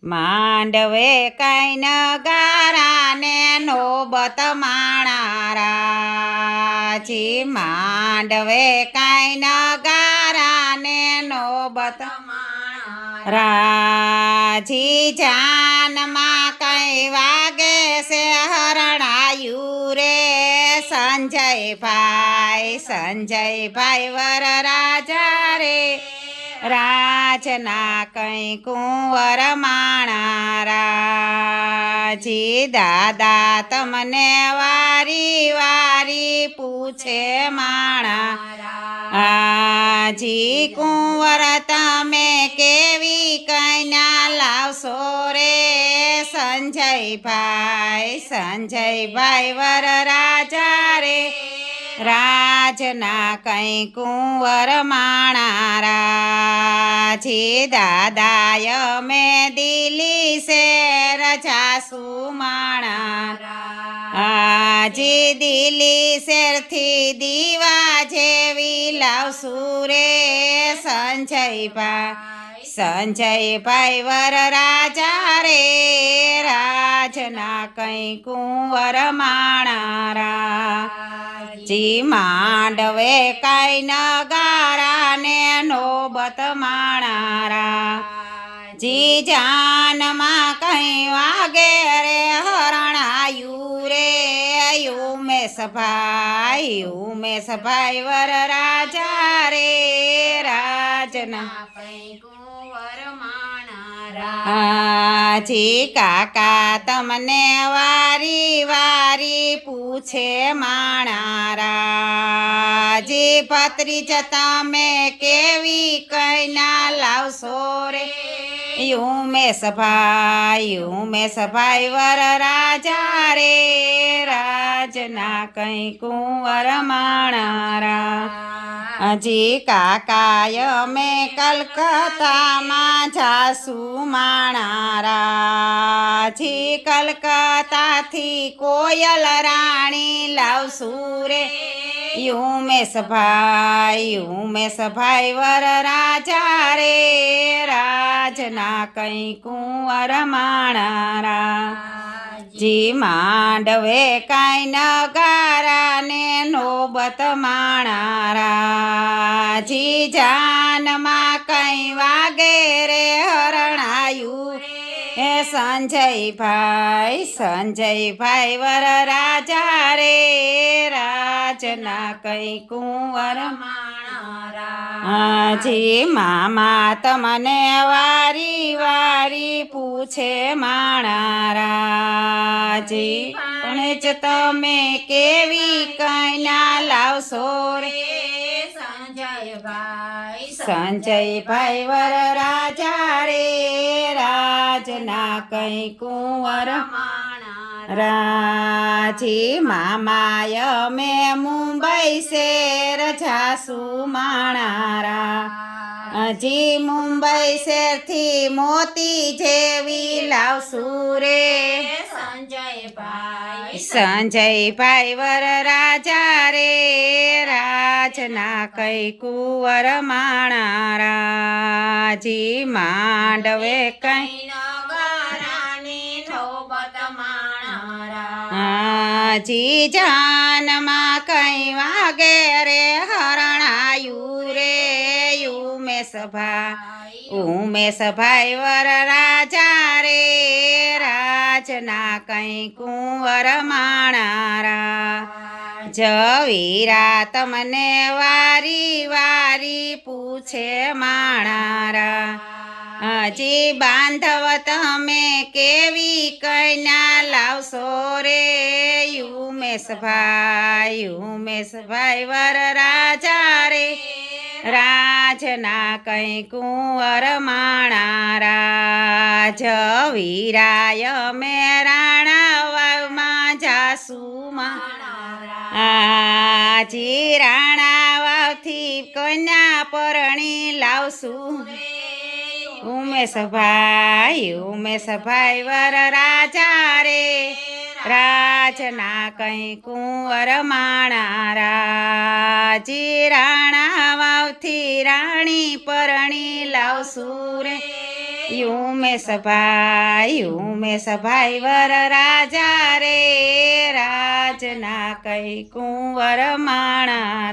માંડવે કઈ નગારાને નોબત માણારા જી માંડવે કઈ નગારાને નોબત રાજી જાનમાં કઈ વાગે છે હરણાયું રે સંજયભાઈ વર રાજા રે રાજના કઈ કુંવર માણારા જી દાદા તમને વારી વારી પૂછે માણા જી કુંવર તમે કેવી કન્યા લાવશો રે સંજયભાઈ વર રાજા રે રાજના કઈ કુંવર માણારા જી દાદાય મેં દિલ્હી શેર જાસુ માણા જી દિલ્હી શેરથી દીવા જેવી લાવશું રે સંજયભાઈ વર રાજા રે રાજના કઈ કુંવર માણારા જી માંડવે કઈ નગારાને નોબત માણારા જી જાનમાં કઈ વાગે રે હરણાયું રે ઉમેશભાઈ વર રાજા રે રાજના જી કાકા તમને વારી વારી પૂછે માણારા જી ભત્રીજ તમે કેવી કન્યા લાવશો રે ઉમેશભાઈ વર રાજા રે રાજના કઈ કુંવર માણારા જી કાકાય મેં કલકત્તામાં જાસુ માણારા જી કલકત્તાથી કોયલ રાણી લાવશું રે ઉમેશભાઈ વર રાજા રે રાજના કઈ કુંવર માણારા જી માંડવે કઈ નગારાને નોબત માણારા જી જાનમાં કઈ વાગે રે હરણાયું હે સંજયભાઈ વર રાજા રે રાજના કઈ કુંવર માણારા જી મામા તમને વારી વારી પૂછે માણારા જી પણ જ તમે કેવી કન્યા લાવશો રે સંજયભાઈ વર રાજા રે રાજના કઈ કુંવર રાજી મામાય મેં મુંબઈ શેર જાસુ માણારા જી મુંબઈ શેરથી મોતી જેવી લાવશું રે સંજયભાઈ વર રાજા રે રાજના કઈ કુંવર માણારા જી માંડવે કઈ જી જાનમાં કઈ વાગે રે હરણાયું રે ઉમેશભાઈ વર રાજા રે રાજના કઈ કુંવર માણારા જવીરા તમને વારી વારી પૂછે માણારા જી બાંધવ તમે કેવી કન્યા લાવશો રે ઉમેશભાઈ વર રાજા રે રાજના કઈ કુંવર માણારા જવીરાય મેં રાણા વાવમાં જાસુ જી રાણા વાવથી કન્યા પરણી લાવશું ઉમેશભાઈ વર રાજા રે રાજના કઈ કુંવર માણારા જી રાણા વાવથી રાણી પરણી લાવશું રે ઉમેશ ભાઈ વર રાજા રે રાજના કઈ કુંવર માણા